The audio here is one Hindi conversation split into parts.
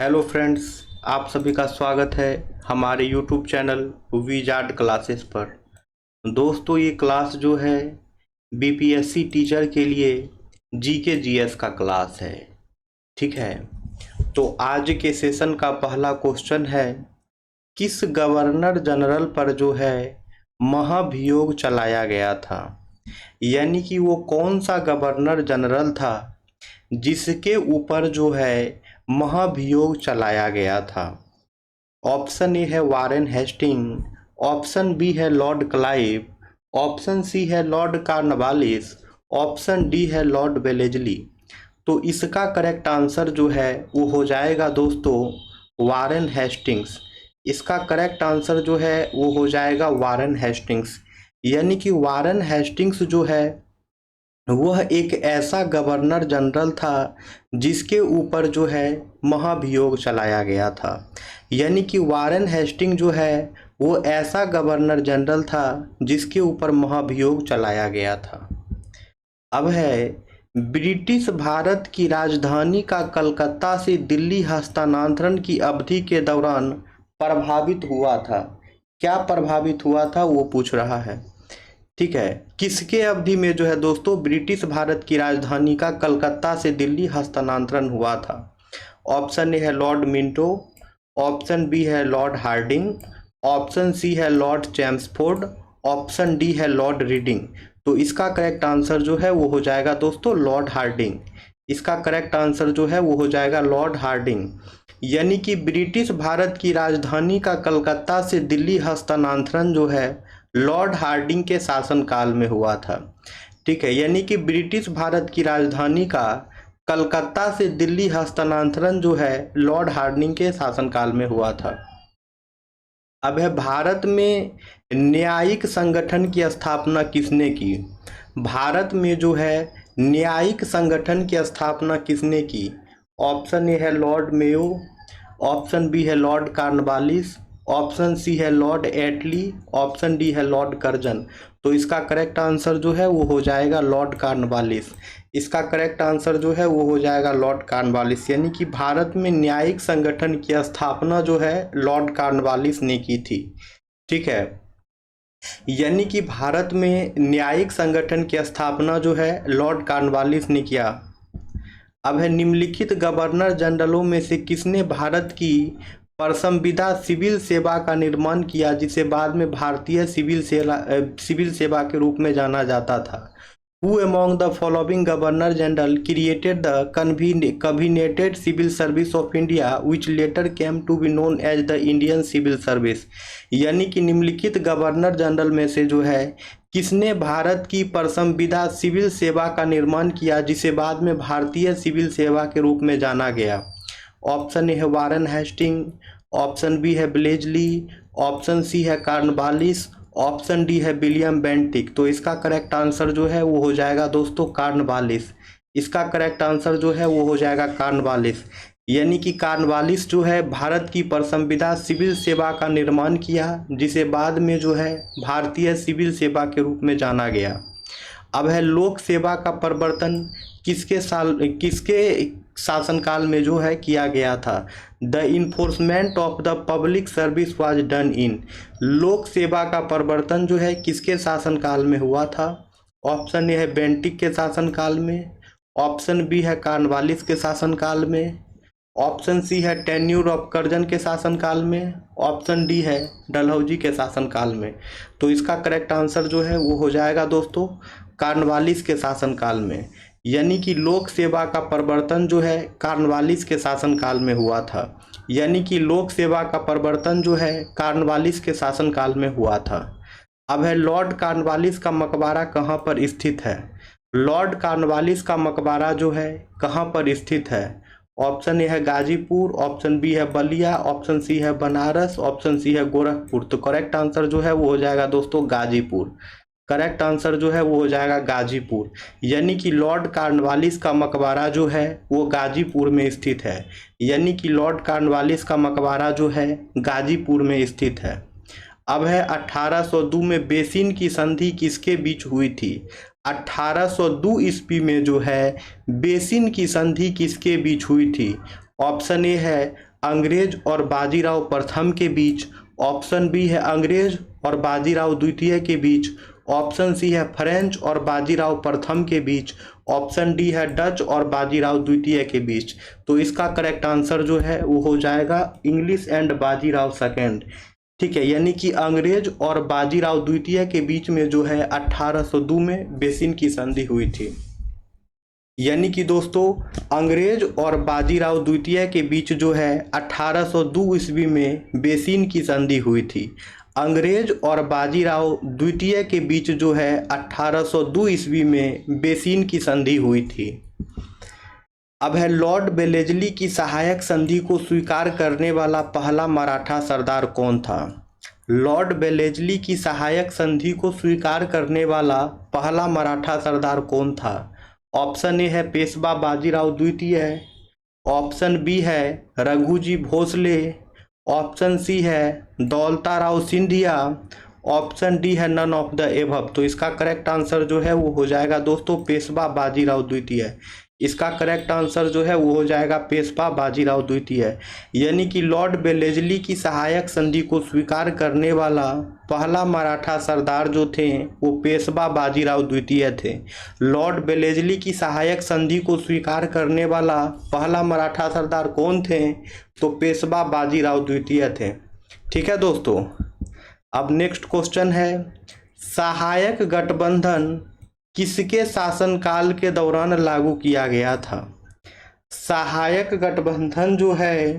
हेलो फ्रेंड्स, आप सभी का स्वागत है हमारे यूट्यूब चैनल वीजार्ड क्लासेस पर। दोस्तों, ये क्लास जो है बीपीएससी टीचर के लिए जीके जीएस का क्लास है। ठीक है, तो आज के सेशन का पहला क्वेश्चन है, किस गवर्नर जनरल पर जो है महाभियोग चलाया गया था। यानी कि वो कौन सा गवर्नर जनरल था जिसके ऊपर जो है महाभियोग चलाया गया था। ऑप्शन ए है वारेन हेस्टिंग, ऑप्शन बी है लॉर्ड क्लाइव, ऑप्शन सी है लॉर्ड कार्नवालिस, ऑप्शन डी है लॉर्ड वेलेजली। तो इसका करेक्ट आंसर जो है वो हो जाएगा दोस्तों वारेन हेस्टिंग्स। इसका करेक्ट आंसर जो है वो हो जाएगा वारेन हेस्टिंग्स। यानी कि वारेन हेस्टिंग्स जो है वह एक ऐसा गवर्नर जनरल था जिसके ऊपर जो है महाभियोग चलाया गया था। यानी कि वारेन हेस्टिंग जो है वो ऐसा गवर्नर जनरल था जिसके ऊपर महाभियोग चलाया गया था। अब है, ब्रिटिश भारत की राजधानी का कलकत्ता से दिल्ली हस्तांतरण की अवधि के दौरान प्रभावित हुआ था। क्या प्रभावित हुआ था वो पूछ रहा है। ठीक है, किसके अवधि में जो है दोस्तों ब्रिटिश भारत की राजधानी का कलकत्ता से दिल्ली हस्तांतरण हुआ था। ऑप्शन ए है लॉर्ड मिंटो, ऑप्शन बी है लॉर्ड हार्डिंग, ऑप्शन सी है लॉर्ड चैम्सफोर्ड, ऑप्शन डी है लॉर्ड रीडिंग। तो इसका करेक्ट आंसर जो है वो हो जाएगा दोस्तों लॉर्ड हार्डिंग। इसका करेक्ट आंसर जो है वो हो जाएगा लॉर्ड हार्डिंग। यानी कि ब्रिटिश भारत की राजधानी का कलकत्ता से दिल्ली हस्तांतरण जो है लॉर्ड हार्डिंग के शासनकाल में हुआ था। ठीक है, यानी कि ब्रिटिश भारत की राजधानी का कलकत्ता से दिल्ली हस्तांतरण जो है लॉर्ड हार्डिंग के शासनकाल में हुआ था। अब है, भारत में न्यायिक संगठन की स्थापना किसने की। भारत में जो है न्यायिक संगठन की स्थापना किसने की। ऑप्शन ए है लॉर्ड मेयो, ऑप्शन बी है लॉर्ड कार्नवालिस, ऑप्शन सी है लॉर्ड एटली, ऑप्शन डी है लॉर्ड कर्जन। तो इसका करेक्ट आंसर जो है वो हो जाएगा लॉर्ड कार्नवालिस। इसका करेक्ट आंसर जो है वो हो जाएगा लॉर्ड कार्नवालिस। यानी कि भारत में न्यायिक संगठन की स्थापना जो है लॉर्ड कार्नवालिस ने की थी। ठीक है, यानी कि भारत में न्यायिक संगठन की स्थापना जो है लॉर्ड कार्नवालिस ने किया। अब है, निम्नलिखित गवर्नर जनरलों में से किसने भारत की परसंविदा सिविल सेवा का निर्माण किया जिसे बाद में भारतीय सिविल सेवा के रूप में जाना जाता था। Who among the following governor general created the covenanted civil service of India which later came to be known as the Indian Civil Service। यानी कि निम्नलिखित गवर्नर जनरल में से जो है किसने भारत की परसंविदा सिविल सेवा का निर्माण किया जिसे बाद में भारतीय सिविल सेवा के रूप में जाना गया। ऑप्शन ए है वारेन हेस्टिंग, ऑप्शन बी है ब्लेजली, ऑप्शन सी है कार्नवालिस, ऑप्शन डी है विलियम बेंटिक। तो इसका करेक्ट आंसर जो है वो हो जाएगा दोस्तों कार्नवालिस। इसका करेक्ट आंसर जो है वो हो जाएगा कार्नवालिस। यानी कि कार्नवालिस जो है भारत की परसंविदा सिविल सेवा का निर्माण किया जिसे बाद में जो है भारतीय सिविल सेवा के रूप में जाना गया। अब है, लोक सेवा का प्रवर्तन किसके शासनकाल में जो है किया गया था। The enforcement of the public service was done in. लोक सेवा का प्रवर्तन जो है किसके शासनकाल में हुआ था। ऑप्शन ए है बेंटिक के शासनकाल में, ऑप्शन बी है कार्नवालिस के शासनकाल में, ऑप्शन सी है टेन्यूर ऑफ कर्जन के शासनकाल में, ऑप्शन डी है डलहौजी के शासनकाल में। तो इसका करेक्ट आंसर जो है वो हो जाएगा दोस्तों कार्नवालिस के शासनकाल में। यानी कि लोक सेवा का प्रवर्तन जो है कार्नवालिस के शासनकाल में हुआ था। यानी कि लोक सेवा का प्रवर्तन जो है कार्नवालिस के शासनकाल में हुआ था। अब है, लॉर्ड कार्नवालिस का मकबरा कहाँ पर स्थित है। लॉर्ड कार्नवालिस का मकबरा जो है कहाँ पर स्थित है। ऑप्शन ए है गाजीपुर, ऑप्शन बी है बलिया, ऑप्शन सी है बनारस, ऑप्शन सी है गोरखपुर। तो करेक्ट आंसर जो है वो हो जाएगा दोस्तों गाजीपुर। करेक्ट आंसर जो है वो हो जाएगा गाजीपुर। यानी कि लॉर्ड कार्नवालिस का मकबरा जो है वो गाजीपुर में स्थित है। यानी कि लॉर्ड कार्नवालिस का मकबरा जो है गाजीपुर में स्थित है। अब है, 1802 में बेसिन की संधि किसके बीच हुई थी। 1802 ईस्वी में जो है बेसिन की संधि किसके बीच हुई थी। ऑप्शन ए है अंग्रेज और बाजीराव प्रथम के बीच, ऑप्शन बी है अंग्रेज और बाजीराव द्वितीय के बीच, ऑप्शन सी है फ्रेंच और बाजीराव प्रथम के बीच, ऑप्शन डी है डच और बाजीराव द्वितीय के बीच। तो इसका करेक्ट आंसर जो है वो हो जाएगा इंग्लिश एंड बाजीराव सेकेंड। ठीक है, यानी कि अंग्रेज और बाजीराव द्वितीय के बीच में जो है 1802 में बेसिन की संधि हुई थी। यानी कि दोस्तों अंग्रेज और बाजीराव द्वितीय के बीच जो है 1802 ईस्वी में बेसिन की संधि हुई थी। अंग्रेज और बाजीराव द्वितीय के बीच जो है 1802 ईस्वी में बेसिन की संधि हुई थी। अब है लॉर्ड बेलेजली की सहायक संधि को स्वीकार करने वाला पहला मराठा सरदार कौन था? लॉर्ड बेलेजली की सहायक संधि को स्वीकार करने वाला पहला मराठा सरदार कौन था? ऑप्शन ए है पेशवा बाजीराव द्वितीय, ऑप्शन बी है रघुजी भोसले, ऑप्शन सी है दौलताराव सिंधिया, ऑप्शन डी है नन ऑफ द एबव। तो इसका करेक्ट आंसर जो है वो हो जाएगा दोस्तों पेशवा बाजीराव द्वितीय। इसका करेक्ट आंसर जो है वो हो जाएगा पेशवा बाजीराव द्वितीय। यानी कि लॉर्ड बेलेजली की सहायक संधि को स्वीकार करने वाला पहला मराठा सरदार जो थे वो पेशवा बाजीराव द्वितीय थे। लॉर्ड बेलेजली की सहायक संधि को स्वीकार करने वाला पहला मराठा सरदार कौन थे? तो पेशवा बाजीराव द्वितीय थे। ठीक है दोस्तों, अब नेक्स्ट क्वेश्चन है सहायक गठबंधन किसके शासनकाल के दौरान लागू किया गया था? सहायक गठबंधन जो है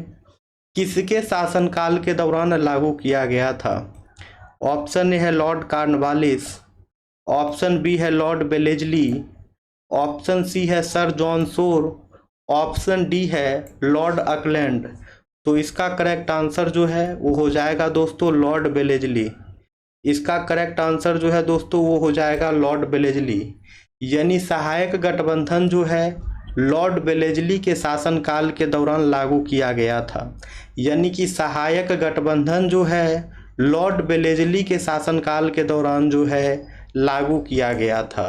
किसके शासनकाल के दौरान लागू किया गया था? ऑप्शन ए है लॉर्ड कॉर्नवालिस, ऑप्शन बी है लॉर्ड बेलेजली, ऑप्शन सी है sir John Shore, option D है लॉर्ड ऑकलैंड। तो इसका करेक्ट आंसर जो है वो हो जाएगा दोस्तों लॉर्ड बेलेजली। इसका करेक्ट आंसर जो है दोस्तों वो हो जाएगा लॉर्ड बेलेजली। यानी सहायक गठबंधन जो है लॉर्ड बेलेजली के शासनकाल के दौरान लागू किया गया था। यानी कि सहायक गठबंधन जो है लॉर्ड बेलेजली के शासनकाल के दौरान जो है लागू किया गया था।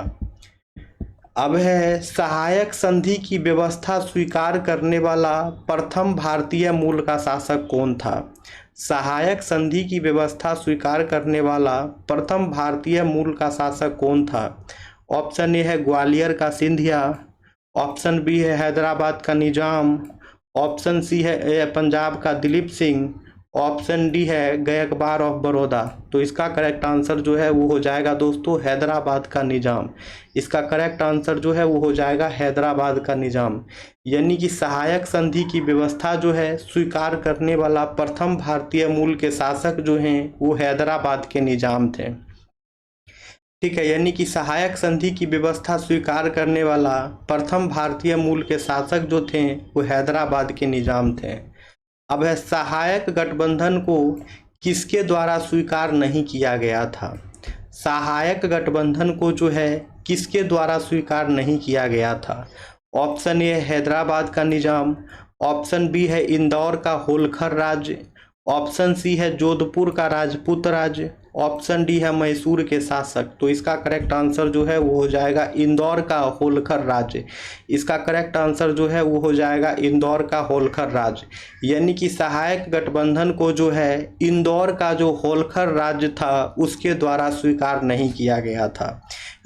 अब है सहायक संधि की व्यवस्था स्वीकार करने वाला प्रथम भारतीय मूल का शासक कौन था? सहायक संधि की व्यवस्था स्वीकार करने वाला प्रथम भारतीय मूल का शासक कौन था? ऑप्शन ए है ग्वालियर का सिंधिया, ऑप्शन बी है हैदराबाद का निजाम, ऑप्शन सी है पंजाब का दिलीप सिंह, ऑप्शन डी है गायकवाड़ ऑफ बड़ौदा। तो इसका करेक्ट आंसर जो है वो हो जाएगा दोस्तों हैदराबाद का निजाम। इसका करेक्ट आंसर जो है वो हो जाएगा हैदराबाद का निजाम। यानी कि सहायक संधि की व्यवस्था जो है स्वीकार करने वाला प्रथम भारतीय मूल के शासक जो हैं वो हैदराबाद के निजाम थे। ठीक है, यानी कि सहायक संधि की व्यवस्था स्वीकार करने वाला प्रथम भारतीय मूल के शासक जो थे वो हैदराबाद के निजाम थे। अब है सहायक गठबंधन को किसके द्वारा स्वीकार नहीं किया गया था? सहायक गठबंधन को जो है किसके द्वारा स्वीकार नहीं किया गया था? ऑप्शन ए हैदराबाद का निजाम, ऑप्शन बी है इंदौर का होलकर राज्य, ऑप्शन सी है जोधपुर का राजपूत राज्य, ऑप्शन डी है मैसूर के शासक। तो इसका करेक्ट आंसर जो है वो हो जाएगा इंदौर का होलकर राज्य। इसका करेक्ट आंसर जो है वो हो जाएगा इंदौर का होलकर राज्य। यानी कि सहायक गठबंधन को जो है इंदौर का जो होलकर राज्य था उसके द्वारा स्वीकार नहीं किया गया था।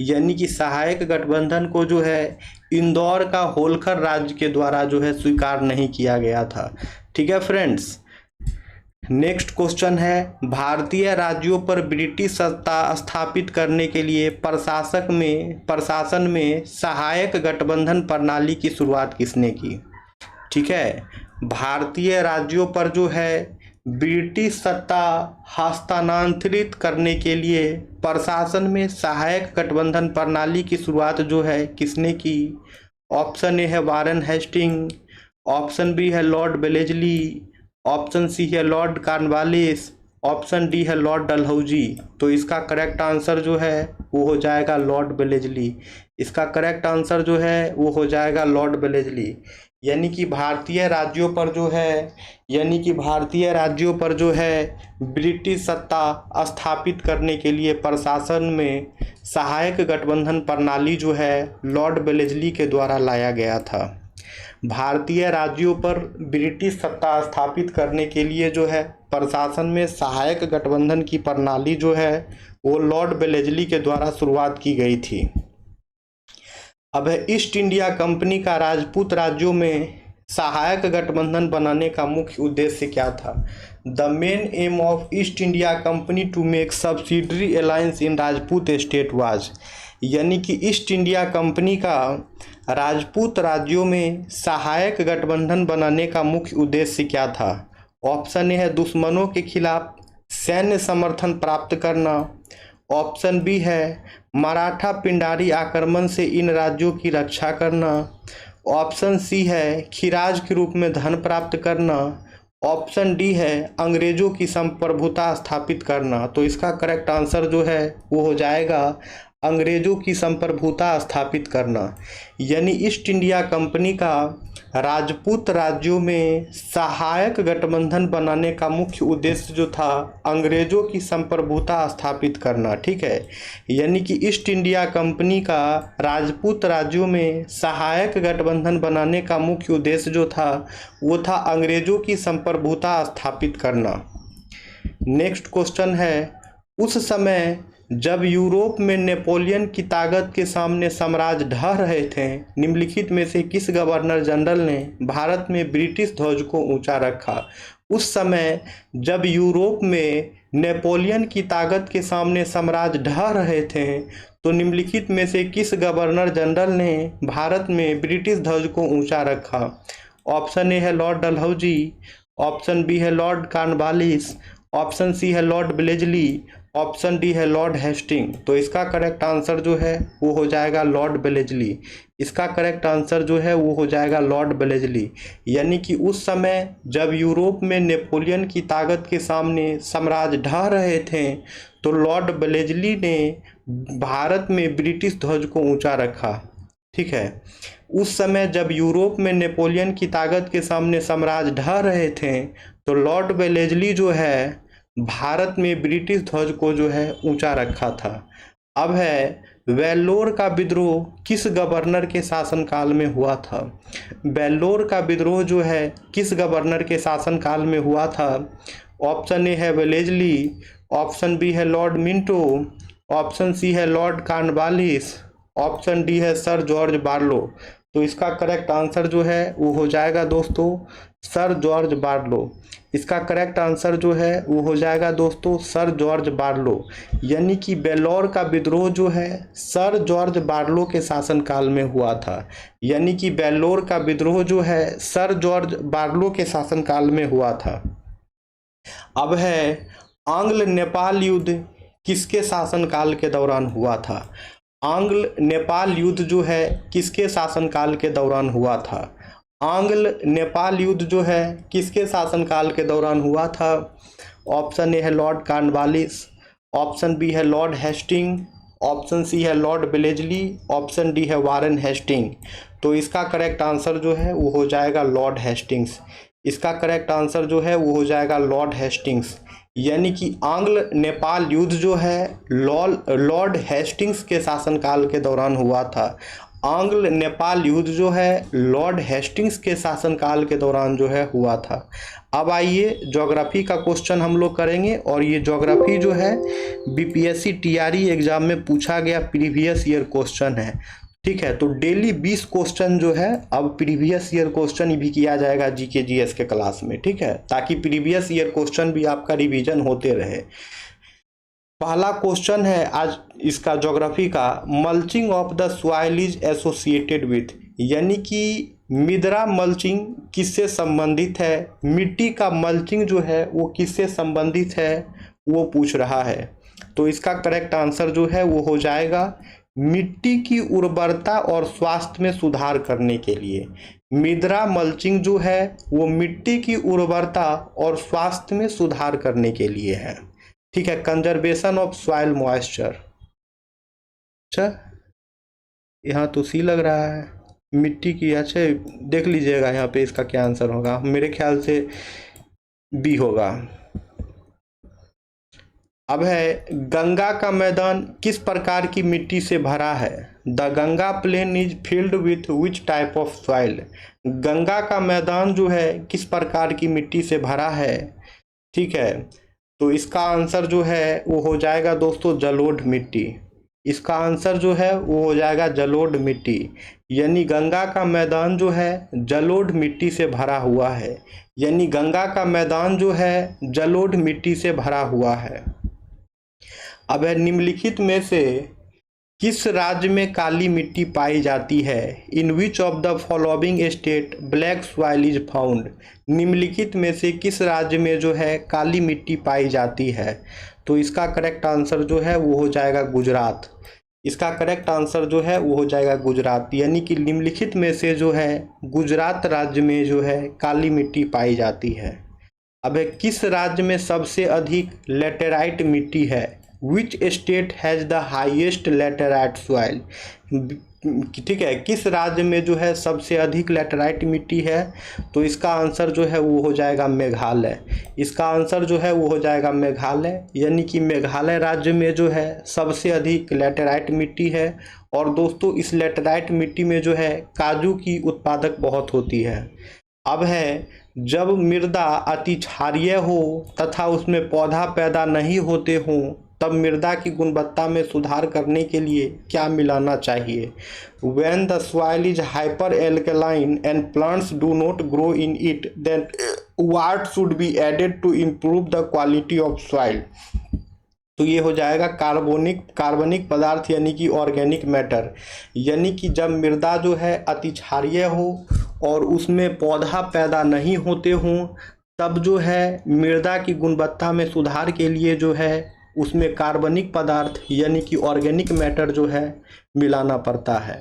यानी कि सहायक गठबंधन को जो है इंदौर का होलकर राज्य के द्वारा जो है स्वीकार नहीं किया गया था। ठीक है फ्रेंड्स, नेक्स्ट क्वेश्चन है भारतीय राज्यों पर ब्रिटिश सत्ता स्थापित करने के लिए प्रशासन में सहायक गठबंधन प्रणाली की शुरुआत किसने की? ठीक है, भारतीय राज्यों पर जो है ब्रिटिश सत्ता हस्तांतरित करने के लिए प्रशासन में सहायक गठबंधन प्रणाली की शुरुआत जो है किसने की? ऑप्शन ए है वारेन हेस्टिंग, ऑप्शन बी है लॉर्ड बेलेजली, ऑप्शन सी है लॉर्ड कॉर्नवालिस, ऑप्शन डी है लॉर्ड डलहौजी। तो इसका करेक्ट आंसर जो है वो हो जाएगा लॉर्ड बेलेजली। इसका करेक्ट आंसर जो है वो हो जाएगा लॉर्ड बेलेजली। यानी कि भारतीय राज्यों पर जो है ब्रिटिश सत्ता स्थापित करने के लिए प्रशासन में सहायक गठबंधन प्रणाली जो है लॉर्ड बेलेजली के द्वारा लाया गया था। भारतीय राज्यों पर ब्रिटिश सत्ता स्थापित करने के लिए जो है प्रशासन में सहायक गठबंधन की प्रणाली जो है वो लॉर्ड वेलेस्ली के द्वारा शुरुआत की गई थी। अब है ईस्ट इंडिया कंपनी का राजपूत राज्यों में सहायक गठबंधन बनाने का मुख्य उद्देश्य क्या था? The main aim of East India Company to make subsidiary alliance in Rajput state was, यानी कि ईस्ट इंडिया कंपनी का राजपूत राज्यों में सहायक गठबंधन बनाने का मुख्य उद्देश्य क्या था? ऑप्शन ए है दुश्मनों के खिलाफ सैन्य समर्थन प्राप्त करना। ऑप्शन बी है मराठा पिंडारी आक्रमण से इन राज्यों की रक्षा करना। ऑप्शन सी है खिराज के रूप में धन प्राप्त करना। ऑप्शन डी है अंग्रेजों की संप्रभुता स्थापित करना। तो इसका करेक्ट आंसर जो है वो हो जाएगा अंग्रेजों की संप्रभुता स्थापित करना। यानी ईस्ट इंडिया कंपनी का राजपूत राज्यों में सहायक गठबंधन बनाने का मुख्य उद्देश्य जो था अंग्रेजों की संप्रभुता स्थापित करना। ठीक है, यानी कि ईस्ट इंडिया कंपनी का राजपूत राज्यों में सहायक गठबंधन बनाने का मुख्य उद्देश्य जो था वो था अंग्रेजों की संप्रभुता स्थापित करना। नेक्स्ट क्वेश्चन है, उस समय जब यूरोप में नेपोलियन की ताकत के सामने साम्राज्य ढह रहे थे, निम्नलिखित में से किस गवर्नर जनरल ने भारत में ब्रिटिश ध्वज को ऊंचा रखा? उस समय जब यूरोप में नेपोलियन की ताकत के सामने साम्राज्य ढह रहे थे तो निम्नलिखित में से किस गवर्नर जनरल ने भारत में ब्रिटिश ध्वज को ऊंचा रखा? ऑप्शन ए है लॉर्ड डलहौजी, ऑप्शन बी है लॉर्ड कॉर्नवालिस, ऑप्शन सी है लॉर्ड वेलेस्ली, ऑप्शन डी है लॉर्ड हेस्टिंग। तो इसका करेक्ट आंसर जो है वो हो जाएगा लॉर्ड वेलेस्ली। इसका करेक्ट आंसर जो है वो हो जाएगा लॉर्ड वेलेस्ली। यानी कि उस समय जब यूरोप में नेपोलियन की ताकत के सामने साम्राज्य ढह रहे थे तो लॉर्ड वेलेस्ली ने भारत में ब्रिटिश ध्वज को ऊंचा रखा। ठीक है, उस समय जब यूरोप में नेपोलियन की ताकत के सामने साम्राज्य ढह रहे थे तो लॉर्ड वेलेस्ली जो है भारत में ब्रिटिश ध्वज को जो है ऊंचा रखा था। अब है वेल्लोर का विद्रोह किस गवर्नर के शासनकाल में हुआ था? वेल्लोर का विद्रोह जो है किस गवर्नर के शासनकाल में हुआ था? ऑप्शन ए है वेलेस्ली, ऑप्शन बी है लॉर्ड मिंटो, ऑप्शन सी है लॉर्ड कॉर्नवालिस, ऑप्शन डी है सर जॉर्ज बार्लो। तो इसका करेक्ट आंसर जो है वो हो जाएगा दोस्तों सर जॉर्ज बार्लो। इसका करेक्ट आंसर जो है वो हो जाएगा दोस्तों सर जॉर्ज बार्लो। यानी कि वेल्लोर का विद्रोह जो है सर जॉर्ज बार्लो के शासनकाल में हुआ था। यानी कि वेल्लोर का विद्रोह जो है सर जॉर्ज बार्लो के शासनकाल में हुआ था। अब है आंग्ल नेपाल युद्ध किसके शासनकाल के दौरान हुआ था? आंग्ल नेपाल युद्ध जो है किसके शासनकाल के दौरान हुआ था? आंग्ल नेपाल युद्ध जो है किसके शासनकाल के दौरान हुआ था? ऑप्शन ए है लॉर्ड कॉर्नवालिस, ऑप्शन बी है लॉर्ड हेस्टिंग, ऑप्शन सी है लॉर्ड वेलेस्ली, ऑप्शन डी है वारेन हेस्टिंग। तो इसका करेक्ट आंसर जो है वो हो जाएगा लॉर्ड हेस्टिंग्स। इसका करेक्ट आंसर जो है वो हो जाएगा लॉर्ड हेस्टिंग्स। यानी कि आंग्ल नेपाल युद्ध जो है लॉर्ड हेस्टिंग्स के शासनकाल के दौरान हुआ था। आंग्ल नेपाल युद्ध जो है लॉर्ड हेस्टिंग्स के शासनकाल के दौरान जो है हुआ था। अब आइए ज्योग्राफी का क्वेश्चन हम लोग करेंगे और ये ज्योग्राफी जो है बीपीएससी टीआरई एग्जाम में पूछा गया प्रीवियस ईयर क्वेश्चन है। ठीक है, तो डेली 20 क्वेश्चन जो है अब प्रीवियस ईयर क्वेश्चन भी किया जाएगा जीके जीएस के क्लास में। ठीक है, ताकि प्रीवियस ईयर क्वेश्चन भी आपका रिवीजन होते रहे। पहला क्वेश्चन है आज इसका ज्योग्राफी का, mulching of the soil is associated with, यानी कि मृदा मल्चिंग किससे संबंधित है? मिट्टी का मल्चिंग जो है वो किससे संबंधित है वो पूछ रहा है। तो इसका करेक्ट आंसर जो है वो हो जाएगा मिट्टी की उर्वरता और स्वास्थ्य में सुधार करने के लिए। मृदा मल्चिंग जो है वो मिट्टी की उर्वरता और स्वास्थ्य में सुधार करने के लिए है। ठीक है, कंजर्वेशन ऑफ सॉइल मॉइस्चर। अच्छा, यहाँ तो सी लग रहा है मिट्टी की। अच्छा, देख लीजिएगा यहाँ पे इसका क्या आंसर होगा। मेरे ख्याल से बी होगा। अब है गंगा का मैदान किस प्रकार की मिट्टी से भरा है? The Ganga plain is filled with which type of soil, Ganga का मैदान जो है किस प्रकार की मिट्टी से भरा है? ठीक है, तो इसका आंसर जो है वो हो जाएगा दोस्तों जलोढ़ मिट्टी। इसका आंसर जो है वो हो जाएगा जलोढ़ मिट्टी, यानी गंगा का मैदान जो है जलोढ़ मिट्टी से भरा हुआ है, यानी गंगा का मैदान जो है जलोढ़ मिट्टी से भरा हुआ है। अब है निम्नलिखित में से किस राज्य में काली मिट्टी पाई जाती है? In which of the following state black soil is found? निम्नलिखित में से किस राज्य में जो है काली मिट्टी पाई जाती है? तो इसका करेक्ट आंसर जो है वो हो जाएगा गुजरात। इसका करेक्ट आंसर जो है वो हो जाएगा गुजरात, यानी कि निम्नलिखित में से जो है गुजरात राज्य में जो है काली मिट्टी पाई जाती है। अब किस राज्य में सबसे अधिक लेटेराइट मिट्टी है? Which state has the highest laterite soil? ठीक है, किस राज्य में जो है सबसे अधिक लेटेराइट मिट्टी है? तो इसका आंसर जो है वो हो जाएगा मेघालय। इसका आंसर जो है वो हो जाएगा मेघालय, यानी कि मेघालय राज्य में जो है सबसे अधिक लेटेराइट मिट्टी है। और दोस्तों इस लेटेराइट मिट्टी में जो है काजू की उत्पादक बहुत होती है। अब है जब मृदा अति क्षारीय हो तथा उसमें पौधा पैदा नहीं होते हों तब मृदा की गुणवत्ता में सुधार करने के लिए क्या मिलाना चाहिए? When the soil is hyper alkaline and plants do not grow in it, then what should be added to improve the quality of soil? तो ये हो जाएगा कार्बनिक पदार्थ, यानी कि ऑर्गेनिक मैटर। यानी कि जब मृदा जो है अति क्षारीय हो और उसमें पौधा पैदा नहीं होते हों तब जो है मृदा की गुणवत्ता में सुधार के लिए जो है उसमें कार्बनिक पदार्थ यानी कि ऑर्गेनिक मैटर जो है मिलाना पड़ता है।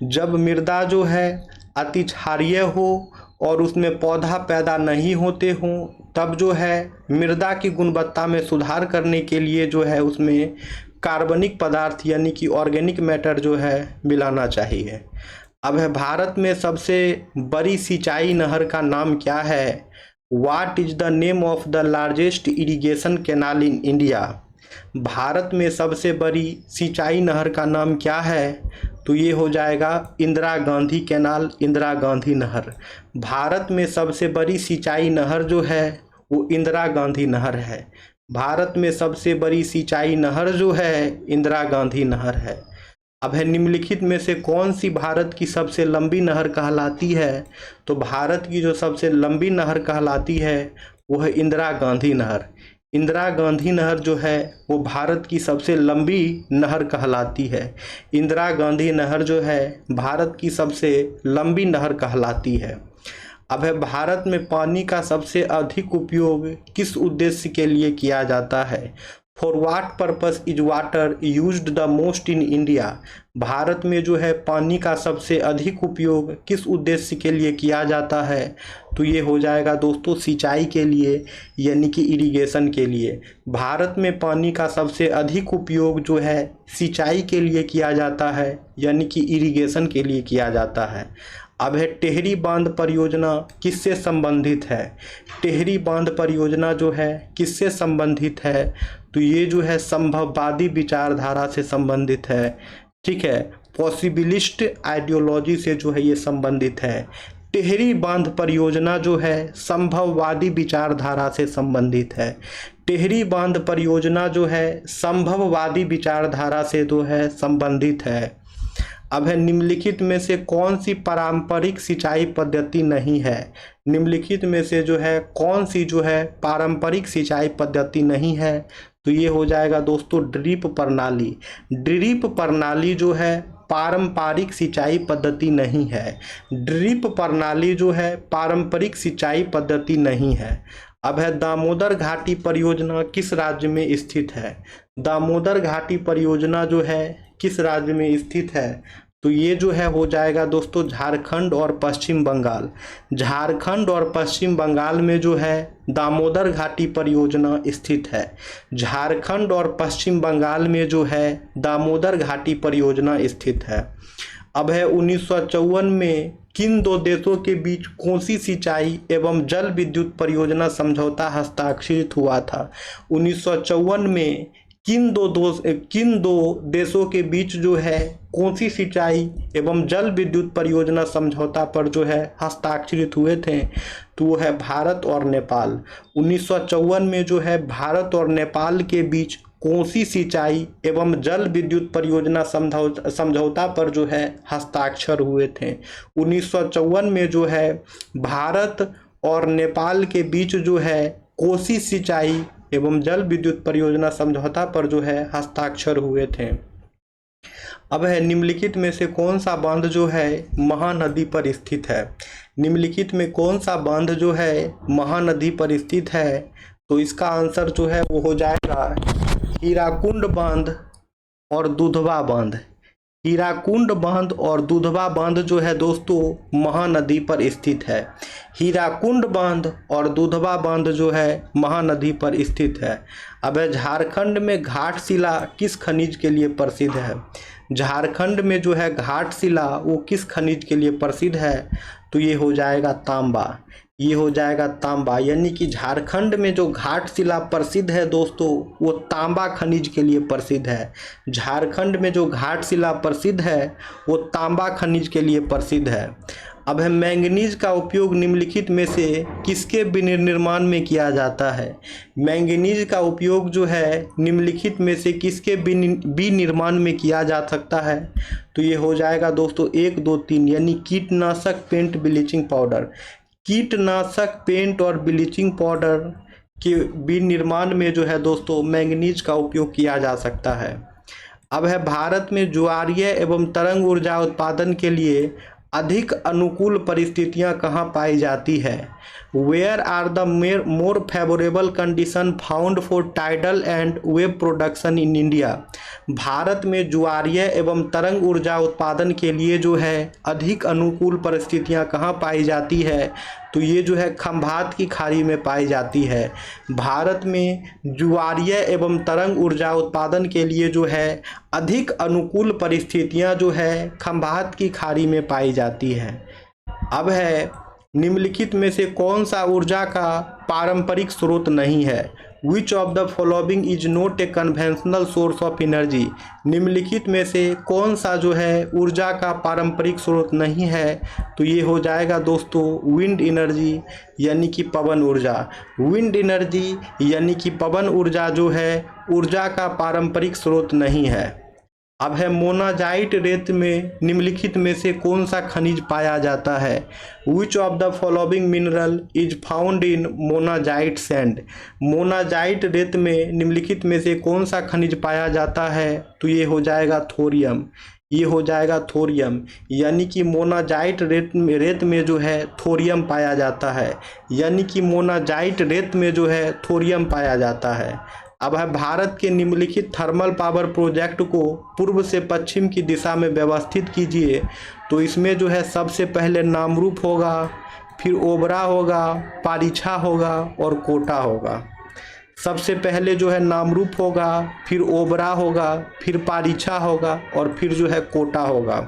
जब मृदा जो है अति क्षारीय हो और उसमें पौधा पैदा नहीं होते हों तब जो है मृदा की गुणवत्ता में सुधार करने के लिए जो है उसमें कार्बनिक पदार्थ यानी कि ऑर्गेनिक मैटर जो है मिलाना चाहिए। अब है भारत में सबसे बड़ी सिंचाई नहर का नाम क्या है? What is the name of the largest irrigation canal in India? Bharat में सबसे बड़ी सिंचाई नहर का नाम क्या है? तो ये हो जाएगा इंदिरा गांधी कैनाल, इंदिरा गांधी नहर। भारत में सबसे बड़ी सिंचाई नहर जो है वो इंदिरा गांधी नहर है। भारत में सबसे बड़ी सिंचाई नहर जो है इंदिरा गांधी नहर है। अब है निम्नलिखित में से कौन सी भारत की सबसे लंबी नहर कहलाती है? तो भारत की जो सबसे लंबी नहर कहलाती है वो है इंदिरा गांधी नहर। इंदिरा गांधी नहर जो है वो भारत की सबसे लंबी नहर कहलाती है। इंदिरा गांधी नहर जो है भारत की सबसे लंबी नहर कहलाती है। अब है भारत में पानी का सबसे अधिक उपयोग किस उद्देश्य के लिए किया जाता है? For watt purpose is water used the most in India? Bharat में जो है पानी का सबसे अधिक उपयोग किस उद्देश्य के लिए किया जाता है? तो ये हो जाएगा दोस्तों सिंचाई के लिए यानी कि इरिगेशन के लिए। भारत में पानी का सबसे अधिक उपयोग जो है सिंचाई के लिए किया जाता है यानी कि इरिगेशन के लिए किया जाता है। अब है टेहरी बांध परियोजना किससे संबंधित है? टेहरी बांध परियोजना जो है किससे संबंधित है? तो ये जो है संभववादी विचारधारा से संबंधित है। ठीक है, पॉसिबिलिस्ट आइडियोलॉजी से जो है ये संबंधित है। टेहरी बांध परियोजना जो है संभववादी विचारधारा से संबंधित है। टेहरी बांध परियोजना जो है संभववादी विचारधारा से जो है संबंधित है। अब है निम्नलिखित में से कौन सी पारंपरिक सिंचाई पद्धति नहीं है? निम्नलिखित में से जो है कौन सी जो है पारंपरिक सिंचाई पद्धति नहीं है? तो ये हो जाएगा दोस्तों ड्रिप प्रणाली। ड्रिप प्रणाली जो है पारंपरिक सिंचाई पद्धति नहीं है। ड्रिप प्रणाली जो है पारंपरिक सिंचाई पद्धति नहीं है। अब है दामोदर घाटी परियोजना किस राज्य में स्थित है? दामोदर घाटी परियोजना जो है किस राज्य में स्थित है? तो ये जो है हो जाएगा दोस्तों झारखंड और पश्चिम बंगाल। झारखंड और पश्चिम बंगाल में जो है दामोदर घाटी परियोजना स्थित है। झारखंड और पश्चिम बंगाल में जो है दामोदर घाटी परियोजना स्थित है। अब है 1954 में किन दो देशों के बीच कोसी सिंचाई एवं जल विद्युत परियोजना समझौता हस्ताक्षरित हुआ था? 1954 में किन दो देशों के बीच जो है कोसी सिंचाई एवं जल विद्युत परियोजना समझौता पर जो है हस्ताक्षरित हुए थे, तो वो है भारत और नेपाल। 1954 में जो है भारत और नेपाल के बीच कोसी सिंचाई एवं जल विद्युत परियोजना समझौता पर जो है हस्ताक्षर हुए थे। 1954 में जो है भारत और नेपाल के बीच जो है कोसी सिंचाई एवं जल विद्युत परियोजना समझौता पर जो है हस्ताक्षर हुए थे। अब है निम्नलिखित में से कौन सा बांध जो है महानदी पर स्थित है। निम्नलिखित में कौन सा बांध जो है महानदी पर स्थित है, तो इसका आंसर जो है वो हो जाएगा हीराकुंड बांध और दुधवा बांध। हीराकुंड बांध और दुधवा बांध जो है दोस्तों महानदी पर स्थित है। हीराकुंड बांध और दुधवा बांध जो है महानदी पर स्थित है। अब झारखंड में घाटशिला किस खनिज के लिए प्रसिद्ध है। झारखंड में जो है घाटशिला वो किस खनिज के लिए प्रसिद्ध है, तो ये हो जाएगा तांबा। ये हो जाएगा तांबा, यानी कि झारखंड में जो घाटशिला प्रसिद्ध है दोस्तों वो तांबा खनिज के लिए प्रसिद्ध है। झारखंड में जो घाटशिला प्रसिद्ध है वो तांबा खनिज के लिए प्रसिद्ध है। अब है मैंगनीज का उपयोग निम्नलिखित में से किसके विनिर्माण में किया जाता है। मैंगनीज का उपयोग जो है निम्नलिखित में से किसके विनिर्माण में किया जा सकता है, तो ये हो जाएगा दोस्तों 1, 2, 3, यानी कीटनाशक, पेंट, ब्लीचिंग पाउडर। कीटनाशक, पेंट और ब्लीचिंग पाउडर के विनिर्माण में जो है दोस्तों मैंगनीज का उपयोग किया जा सकता है। अब है भारत में ज्वारीय एवं तरंग ऊर्जा उत्पादन के लिए अधिक अनुकूल परिस्थितियां कहाँ पाई जाती है। Where are the more favourable condition found for tidal and wave production in India. Bharat में ज्वारीय एवं तरंग ऊर्जा उत्पादन के लिए जो है अधिक अनुकूल परिस्थितियां कहाँ पाई जाती है, तो ये जो है खंभात की खाड़ी में पाई जाती है। भारत में ज्वारीय एवं तरंग ऊर्जा उत्पादन के लिए जो है अधिक अनुकूल परिस्थितियां जो है खंभात की खाड़ी में पाई जाती है। अब है निम्नलिखित में से कौन सा ऊर्जा का पारंपरिक स्रोत नहीं है। विच of the following is not a conventional source of energy. निम्नलिखित में से कौन सा जो है ऊर्जा का पारंपरिक स्रोत नहीं है, तो ये हो जाएगा दोस्तों विंड एनर्जी, यानी कि पवन ऊर्जा। विंड एनर्जी यानी कि पवन ऊर्जा जो है ऊर्जा का पारंपरिक स्रोत नहीं है। अब है मोनाजाइट रेत में निम्नलिखित में से कौन सा खनिज पाया जाता है। विच of the following mineral is found in monazite sand. Monazite रेत में निम्नलिखित में से कौन सा खनिज पाया जाता है, तो ये हो जाएगा थोरियम। ये हो जाएगा थोरियम, यानी कि मोनाजाइट रेत में जो है थोरियम पाया जाता है, यानी कि मोनाजाइट रेत में जो है थोरियम पाया जाता है। अब है भारत के निम्नलिखित थर्मल पावर प्रोजेक्ट को पूर्व से पश्चिम की दिशा में व्यवस्थित कीजिए, तो इसमें जो है सबसे पहले नामरूप होगा, फिर ओबरा होगा, पारीछा होगा और कोटा होगा। सबसे पहले जो है नामरूप होगा, फिर ओबरा होगा, फिर पारीछा होगा और फिर जो है कोटा होगा।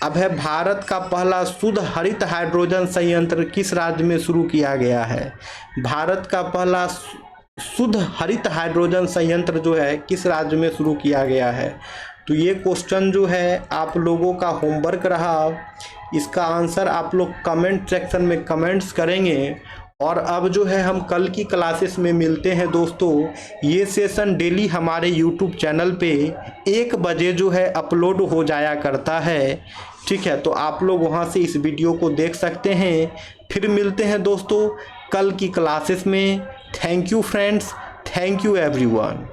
अब है भारत का पहला शुद्ध हरित हाइड्रोजन संयंत्र किस राज्य में शुरू किया गया है। भारत का पहला शुद्ध हरित हाइड्रोजन संयंत्र जो है किस राज्य में शुरू किया गया है, तो ये क्वेश्चन जो है आप लोगों का होमवर्क रहा। इसका आंसर आप लोग कमेंट सेक्शन में कमेंट्स करेंगे। और अब जो है हम कल की क्लासेस में मिलते हैं दोस्तों। ये सेशन डेली हमारे यूट्यूब चैनल पे 1 बजे जो है अपलोड हो जाया करता है, ठीक है, तो आप लोग वहाँ से इस वीडियो को देख सकते हैं। फिर मिलते हैं दोस्तों कल की क्लासेस में। Thank you friends, thank you everyone.